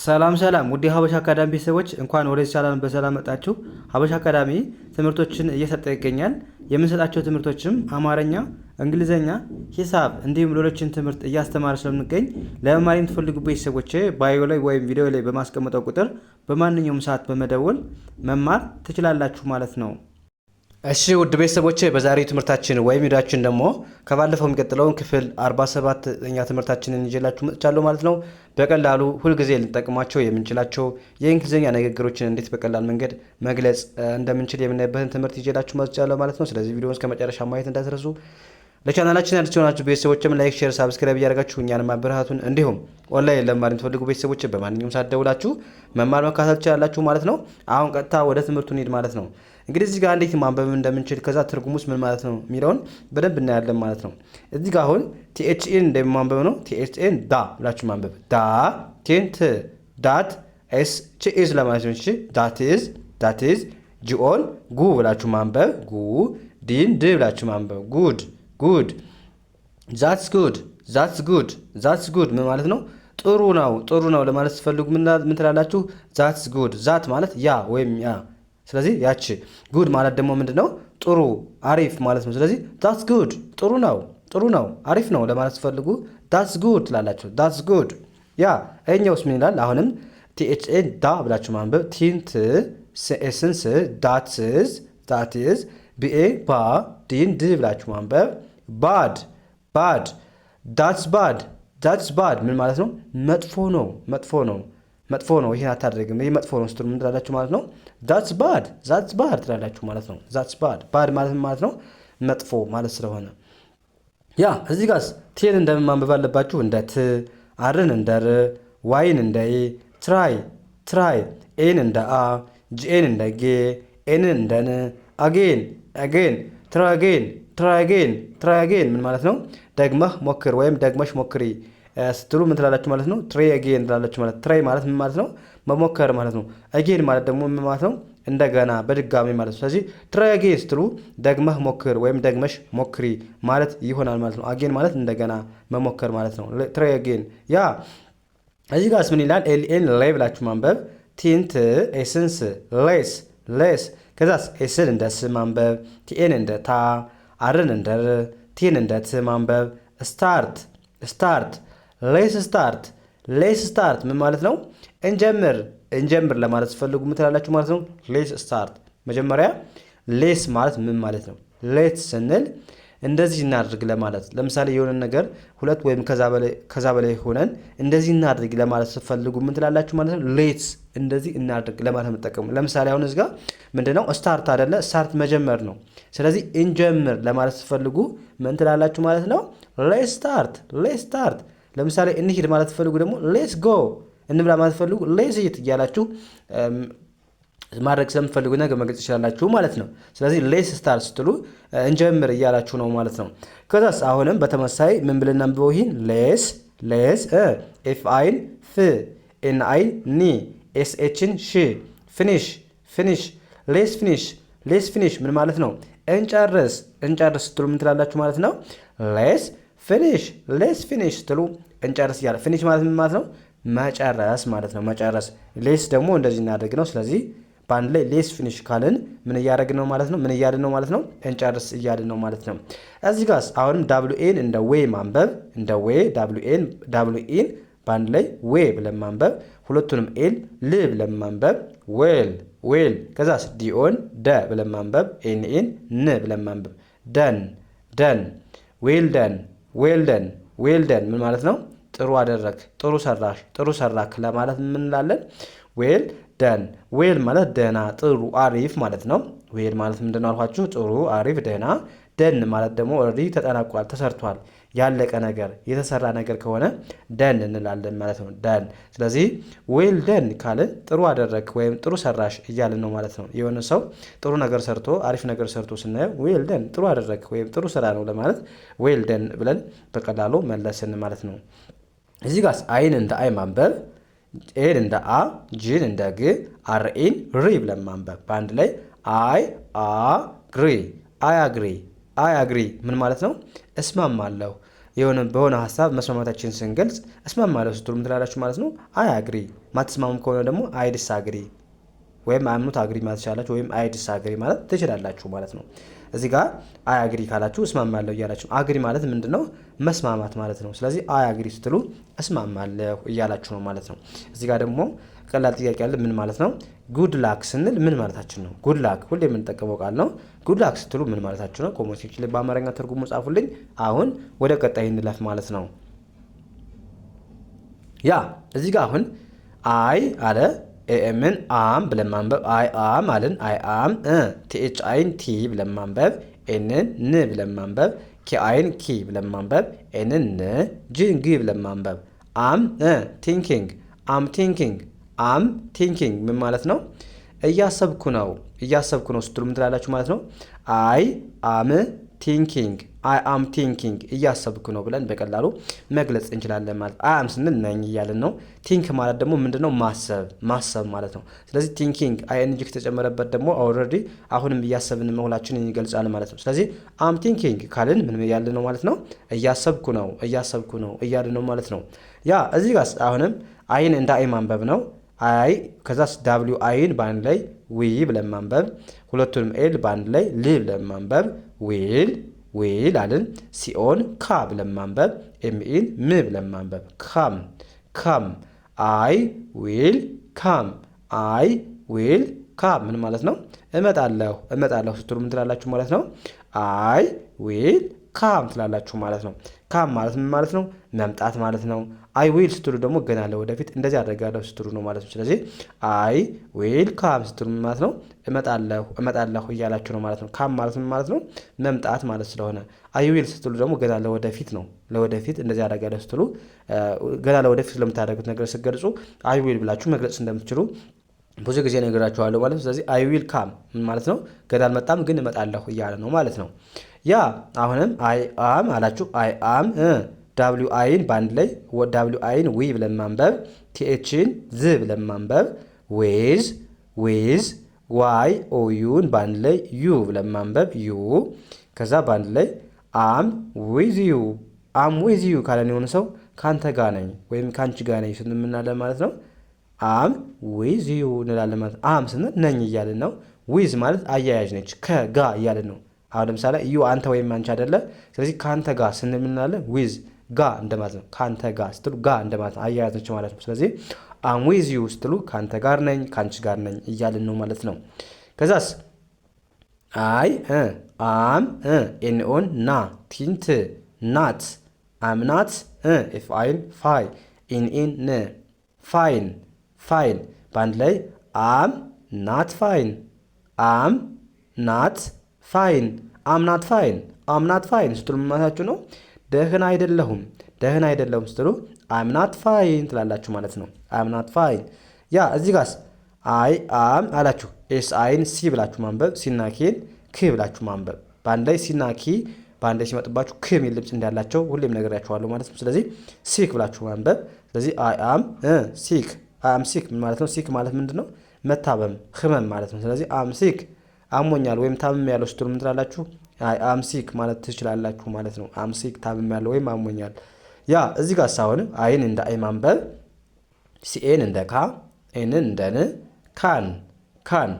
ሰላም ሰላም ውድ ሀበሻ አካዳሚ ቤተሰቦች እንኳን ወደዚህ ቻናል በሰላም መጣችሁ። ሀበሻ አካዳሚ ትምህርቶችን እየሰጠ ይገኛል። የምንሰጣቸው ትምህርቶችም አማርኛ፣ እንግሊዘኛ፣ ሂሳብ እንዲሁም ሌሎችን ትምህርት እያስተማረ ስለምንገኝ ለመማር የምትፈልጉ ቤተሰቦች ባዮ ላይ ወይም ቪዲዮ ላይ በማስቀመጠው ቁጥር በማንኛውም ሰዓት በመደወል መማር ትችላላችሁ ማለት ነው። እሺ ውድ ቤተሰቦቼ በዛሬው ትምህርታችን ወይም ቪዲዮአችን ደግሞ ከባለፈው የሚቀጥለውን ክፍል 47ኛ ትምህርታችንን ይዤላችሁ መጥቻለሁ ማለት ነው። በቀላሉ ሁልጊዜ ልንጠቅማቸው የምንችላቸው የእንግሊዝኛ ንግግሮችን እንዴት በቀላል መንገድ መግለጽ እንደምንችል የምናይበትን ትምህርት ይዤላችሁ መጥቻለሁ ማለት ነው። ስለዚህ ቪዲዮውን እስከ መጨረሻ ማየት እንዳትረሱ። ለቻናላችን አዲስ የሆናችሁ ቤተሰቦችም ላይክ፣ ሼር፣ ሳብስክራይብ እያደረጋችሁ እኛን ማበረታቱን እንዲሁም ኦንላይን ለመማር የምትፈልጉ ቤተሰቦች በማንኛውም ሰዓት ደውላችሁ መማር መካተል ትችላላችሁ ማለት ነው። አሁን ቀጥታ ወደ ትምህርቱ እንሂድ ማለት ነው። እንግዲህ እዚህ ጋር እንዴት ማንበብ እንደምንችል ከዛ ትርጉሙስ ምን ማለት ነው የሚለውን በደንብ እናያለን ማለት ነው። እዚህ ጋር አሁን ቲኤችኤን እንደማንበብ ነው። ቲኤችኤን ዳ ብላችሁ ማንበብ ዳ ቴንት ዳት ኤስ ቺኢዝ ለማለት ነው። እሺ ዳት ኢዝ ጂኦን ጉ ብላችሁ ማንበብ ጉ ዲን ድ ብላችሁ ማንበብ ጉድ ዛትስ ጉድ ምን ማለት ነው? ጥሩ ነው ለማለት ስትፈልጉ ምን ትላላችሁ? ዛትስ ጉድ ዛት ማለት ያ ወይም ያ። ስለዚህ ያቺ ጉድ ማለት ደግሞ ምንድነው? ጥሩ አሪፍ ማለት ነው። ስለዚህ ዛትስ ጉድ ጥሩ ነው አሪፍ ነው ለማለት ስትፈልጉ ዛትስ ጉድ ትላላችሁ። ዛትስ ጉድ ያ እኛውስ ምን ይላል? አሁንም ቲኤችኤን ዳ ብላችሁ ማንበብ ቲንት ኤስንስ ዳትስ ቢኤ ባ ዲን ድ ብላችሁ ማንበብ ባድ ዳትስ ባድ ምን ማለት ነው? መጥፎ ነው ይሄን አታደርግም ይሄ መጥፎ ነው ስትሉ ምን ትላላችሁ ማለት ነው? ዳትስ ባድ ትላላችሁ ማለት ነው። ዳትስ ባድ ማለት ነው መጥፎ ማለት ስለሆነ ያ። እዚህ ጋርስ ቴን እንደምን ማንበብ አለባችሁ? እንደ ት፣ አርን እንደ ር፣ ዋይን እንደ ኤ፣ ትራይ ኤን እንደ አ፣ ጂኤን እንደ ጌ፣ ኤንን እንደ ን፣ አጌን ትራይ አጌን ምን ማለት ነው? ደግመህ ሞክር ወይም ደግመሽ ሞክሪ ስትሉ ምን ትላላችሁ ማለት ነው? ትራይ አጌን ትላላችሁ ማለት። ትራይ ማለት ምን ማለት ነው? መሞከር ማለት ነው። አጌን ማለት ደግሞ ምን ማለት ነው? እንደገና በድጋሚ ማለት ነው። ስለዚህ ትራይ አጌን ስትሉ ደግመህ ሞክር ወይም ደግመሽ ሞክሪ ማለት ይሆናል ማለት ነው። አጌን ማለት እንደገና መሞከር ማለት ነው። ትራይ አጌን ያ። እዚህ ጋርስ ምን ይላል? ኤልኤን ላይ ብላችሁ ማንበብ ቲንት ኤስንስ ሌስ ከዛስ ኤስን እንደ ስ ማንበብ ቲኤን እንደ ታ አርን እንደ ር ቲን እንደ ት ማንበብ ስታርት ሌስ ስታርት ምን ማለት ነው? እንጀምር ለማለት ስትፈልጉ ምን ትላላችሁ ማለት ነው? ሌስ ስታርት። መጀመሪያ ሌስ ማለት ምን ማለት ነው? ሌት ስንል እንደዚህ እናድርግ ለማለት። ለምሳሌ የሆነ ነገር ሁለት ወይም ከዛ በላይ ሆነን እንደዚህ እናድርግ ለማለት ስትፈልጉ ምን ትላላችሁ ማለት ነው? ሌትስ እንደዚህ እናድርግ ለማለት የምትጠቀሙ። ለምሳሌ አሁን እዚህ ጋር ምንድነው? ስታርት አይደለ? ስታርት መጀመር ነው። ስለዚህ እንጀምር ለማለት ስትፈልጉ ምን ትላላችሁ ማለት ነው? ሌትስ ስታርት። ለምሳሌ እንሂድ ማለት ስትፈልጉ ደግሞ ሌትስ ጎ፣ እንብላ ማለት ስትፈልጉ ሌትስ ኢት እያላችሁ ማድረግ ስለምትፈልጉ ነገር መግለጽ ይችላላችሁ ማለት ነው። ስለዚህ ሌስ ስታርት ስትሉ እንጀምር እያላችሁ ነው ማለት ነው። ከዛስ አሁንም በተመሳይ ምን ብለን እናንብበው? ይህን ሌስ ኤፍ አይን ፍ ኤን አይን ኒ ኤስ ኤችን ሽ ሌስ ፊኒሽ ምን ማለት ነው? እንጨርስ ስትሉ ምን ትላላችሁ ማለት ነው? ሌስ ፊኒሽ ስትሉ እንጨርስ እያለ ፊኒሽ ማለት ምን ማለት ነው? መጨረስ ማለት ነው። መጨረስ ሌስ ደግሞ እንደዚህ እናደርግ ነው። ስለዚህ በአንድ ላይ ሌስ ፊኒሽ ካልን ምን እያደረግን ነው ማለት ነው? ምን እያልን ነው ማለት ነው? እንጨርስ እያልን ነው ማለት ነው። እዚህ ጋር አሁንም ዳብሉኤን እንደ ዌይ ማንበብ እንደ ዌይ ዳብሉኤን በአንድ ላይ ዌይ ብለን ማንበብ፣ ሁለቱንም ኤል ል ብለን ማንበብ ዌል ከዛስ ዲኦን ደ ብለን ማንበብ ኤንኤን ን ብለን ማንበብ ደን ዌል ደን ምን ማለት ነው? ጥሩ አደረክ፣ ጥሩ ሰራክ ለማለት ምን እንላለን? ዌል ደን። ዌል ማለት ደህና፣ ጥሩ፣ አሪፍ ማለት ነው። ዌል ማለት ምንድነው አልኳችሁ? ጥሩ፣ አሪፍ፣ ደህና። ደን ማለት ደግሞ ኦልሬዲ ተጠናቋል፣ ተሰርቷል፣ ያለቀ ነገር፣ የተሰራ ነገር ከሆነ ደን እንላለን ማለት ነው። ደን። ስለዚህ ዌል ደን ካልን ጥሩ አደረክ ወይም ጥሩ ሰራሽ እያልን ነው ማለት ነው። የሆነ ሰው ጥሩ ነገር ሰርቶ አሪፍ ነገር ሰርቶ ስናየው ዌል ደን ጥሩ አደረክ ወይም ጥሩ ስራ ነው ለማለት ዌል ደን ብለን በቀላሉ መለስን ማለት ነው። እዚህ ጋር አይን እንደ አይ ማንበብ ኤን እንደ አ ጂን እንደ ግ አርኢን ሪ ብለን ማንበብ በአንድ ላይ አይ አግሪ ምን ማለት ነው? እስማማለሁ በሆነ ሀሳብ መስማማታችንን ስንገልጽ እስማማለሁ ስትሉ ምን ትላላችሁ ማለት ነው? አይ አግሪ። ማትስማሙ ከሆነ ደግሞ አይ ዲስአግሪ ወይም አይ አም ኖት አግሪ ማለት ትችላላችሁ፣ ወይም አይ ዲስአግሪ ማለት ትችላላችሁ ማለት ነው። እዚህ ጋር አይ አግሪ ካላችሁ እስማማለሁ እያላችሁ፣ አግሪ ማለት ምንድነው? መስማማት ማለት ነው። ስለዚህ አይ አግሪ ስትሉ እስማማለሁ እያላችሁ ነው ማለት ነው። እዚህ ጋር ደግሞ ቀላል ጥያቄ አለ። ምን ማለት ነው? ጉድ ላክ ስንል ምን ማለታችን ነው? ጉድ ላክ ሁሌ የምንጠቀመው ቃል ነው። ጉድ ላክ ስትሉ ምን ማለታችሁ ነው? ኮሜንት ሴክሽን ላይ በአማርኛ ትርጉሙ ጻፉልኝ። አሁን ወደ ቀጣይ እንለፍ ማለት ነው። ያ እዚህ ጋር አሁን አይ አለ ኤኤምን አም ብለን ማንበብ፣ አይ አም አለን። አይ አም ቲኤች አይን ቲ ብለን ማንበብ፣ ኤንን ን ብለን ማንበብ፣ ኬ አይን ኪ ብለን ማንበብ፣ ኤንን ን፣ ጂን ጊ ብለን ማንበብ። አም ቲንኪንግ፣ አም ቲንኪንግ፣ አም ቲንኪንግ ምን ማለት ነው? እያሰብኩ ነው ስትሉ ምን ትላላችሁ ማለት ነው? አይ አም ቲንኪንግ፣ አይ አም ቲንኪንግ እያሰብኩ ነው ብለን በቀላሉ መግለጽ እንችላለን ማለት። አይ አም ስንል ነኝ እያልን ነው። ቲንክ ማለት ደግሞ ምንድነው? ማሰብ ማለት ነው። ስለዚህ ቲንኪንግ አይኤንጂ ከተጨመረበት ደግሞ ኦልሬዲ አሁንም እያሰብን መሆናችንን ይገልጻል ማለት ነው። ስለዚህ አም ቲንኪንግ ካልን ምን እያልን ነው ማለት ነው? እያሰብኩ ነው እያልን ነው ማለት ነው። ያ እዚህ ጋር አሁንም አይን እንደ አይ ማንበብ ነው። አይ ከዛስ ዳብሊው አይን በአንድ ላይ ዊ ብለን ማንበብ፣ ሁለቱንም ኤል በአንድ ላይ ል ብለን ማንበብ፣ ዊል አልን። ሲኦን ካ ብለን ማንበብ፣ ኤምኢን ም ብለን ማንበብ፣ ካም አይ ዊል ካም ምን ማለት ነው? እመጣለሁ ስትሉ ምን ትላላችሁ ማለት ነው? አይ ዊል ካም ትላላችሁ ማለት ነው። ካም ማለት ምን ማለት ነው? መምጣት ማለት ነው። አይ ዊል ስትሉ ደግሞ ገና ለወደፊት እንደዚህ አደርጋለሁ ስትሉ ነው ማለት ነው። ስለዚህ አይ ዊል ካም ስትሉ ምን ማለት ነው? እመጣለሁ እያላችሁ ነው ማለት ነው። ካም ማለት ምን ማለት ነው? መምጣት ማለት ስለሆነ፣ አይ ዊል ስትሉ ደግሞ ገና ለወደፊት ነው። ለወደፊት እንደዚህ አደርጋለሁ ስትሉ ገና ለወደፊት ስለምታደርጉት ነገር ስትገልጹ አይ ዊል ብላችሁ መግለጽ እንደምትችሉ ብዙ ጊዜ ነግራችኋለሁ ማለት ነው። ስለዚህ አይ ዊል ካም ምን ማለት ነው? ገና አልመጣም ግን እመጣለሁ እያለ ነው ማለት ነው። ያ አሁንም አይ አም አላችሁ። አይ አም ዳብሊው አይን በአንድ ላይ ዳብሊው አይን ዊ ብለን ማንበብ፣ ቲኤችን ዝ ብለን ማንበብ፣ ዌዝ ዋይ ኦ ዩን በአንድ ላይ ዩ ብለን ማንበብ፣ ዩ ከዛ በአንድ ላይ አም ዊዝ ዩ ካለን የሆነ ሰው ካንተ ጋር ነኝ ወይም ካንቺ ጋር ነኝ ስንል ምናለን ማለት ነው? አም ዊዝ ዩ እንላለን ማለት ነው። አም ስንል ነኝ እያልን ነው። ዊዝ ማለት አያያዥ ነች፣ ከጋ እያልን ነው። አሁን ለምሳሌ ዩ አንተ ወይም አንቺ አይደለ። ስለዚህ ካንተ ጋር ስንል ምናለን? ዊዝ ጋ እንደማለት ነው። ካንተ ጋር ስትሉ ጋ እንደማለት ነው፣ አያያዝ ነች ማለት ነው። ስለዚህ አም ዊዝ ዩ ስትሉ ካንተ ጋር ነኝ ካንቺ ጋር ነኝ እያልን ነው ማለት ነው። ከዛስ አይ አም ኤንኦን ና ቲንት ናት አምናት ኤፍ አይን ፋይ ኢንኢን ን ፋይን በአንድ ላይ አም ናት ፋይን አምናት ፋይን ስትሉ ማለታችሁ ነው። ደህና አይደለሁም ስትሉ አምናት ፋይን ትላላችሁ ማለት ነው። አምናት ፋይን። ያ እዚህ ጋርስ አይ አም አላችሁ። ኤስ አይን ሲ ብላችሁ ማንበብ፣ ሲና ኬን ክ ብላችሁ ማንበብ። በአንድ ላይ ሲና ኪ በአንድ ላይ ሲመጥባችሁ ክ የሚል ድምፅ እንዳላቸው ሁሌም ነግሬያችኋለሁ ማለት ነው። ስለዚህ ሲክ ብላችሁ ማንበብ። ስለዚህ አይ አም ሲክ ምን ማለት ነው? ሲክ ማለት ምንድን ነው? መታመም፣ ህመም ማለት ነው። ስለዚህ አም ሲክ አሞኛል ወይም ታምም ያለው ስትሉ ምን ትላላችሁ? አይ አም ሲክ ማለት ትችላላችሁ ማለት ነው። አም ሲክ ታምም ያለው ወይም አሞኛል። ያ እዚህ ጋር ሳይሆን አይን እንደ አይ ማንበብ፣ ሲኤን እንደ ካ፣ ኤንን እንደ ን፣ ካን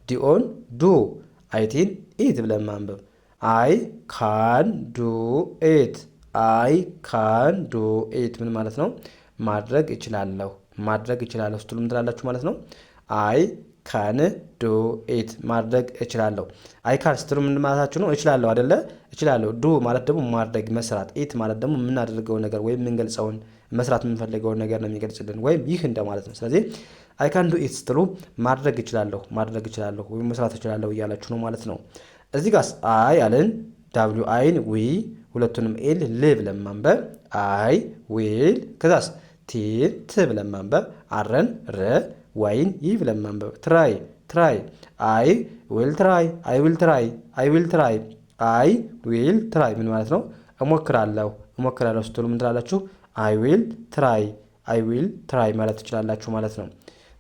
ዲኦን ዱ፣ አይቲን ኢት ብለን ማንበብ። አይ ካን ዱ ኢት ምን ማለት ነው? ማድረግ እችላለሁ ስትሉ ምን ትላላችሁ ማለት ነው? አይ ካን ዱ ኢት ማድረግ እችላለሁ። አይ ካን ስትሉ ምን ማለታችሁ ነው? እችላለሁ አይደለ? እችላለሁ። ዱ ማለት ደግሞ ማድረግ መስራት፣ ኢት ማለት ደግሞ የምናደርገው ነገር ወይም የምንገልጸውን መስራት የምንፈልገውን ነገር ነው የሚገልጽልን ወይም ይህ እንደማለት ነው። ስለዚህ አይ ካን ዱ ኢት ስትሉ ማድረግ እችላለሁ ወይም መስራት እችላለሁ እያላችሁ ነው ማለት ነው። እዚህ ጋር አይ አለን ዳብሊው አይን ዊ ሁለቱንም ኤል ል ብለን ማንበብ፣ አይ ዊል ከዛስ ቲን ት ብለን ማንበብ፣ አረን ረ ዋይን ይህ ብለን ማንበብ፣ ትራይ አይ ዊል ትራይ አይ ዊል ትራይ ምን ማለት ነው? እሞክራለሁ ስትሉ ምን ትላላችሁ? አይ ዊል ትራይ ማለት ትችላላችሁ ማለት ነው።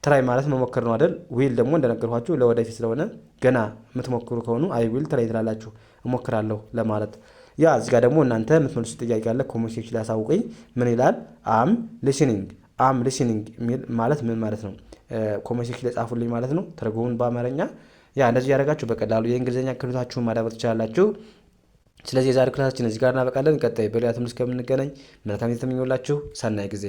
ትራይ ማለት መሞከር ነው አይደል? ዊል ደግሞ እንደነገርኳችሁ ለወደፊት ስለሆነ ገና የምትሞክሩ ከሆኑ አይ ዊል ትራይ ትላላችሁ፣ እሞክራለሁ ለማለት። ያ እዚህ ጋር ደግሞ እናንተ የምትመልሱት ጥያቄ አለ። ኮሜንት ሴክሽን ላይ አሳውቁኝ። ምን ይላል? አም ሊስኒንግ የሚል ማለት ምን ማለት ነው? ኮሜንት ሴክሽን ላይ ጻፉልኝ ማለት ነው ትርጉሙን በአማርኛ። ያ እንደዚህ ያደረጋችሁ በቀላሉ የእንግሊዝኛ ክህሎታችሁን ማዳበር ትችላላችሁ። ስለዚህ የዛሬ ክላሳችን እዚህ ጋር እናበቃለን። ቀጣይ በሌላ ትምህርት እስከምንገናኝ መልካም ጊዜ ተመኘሁላችሁ። ሰናይ ጊዜ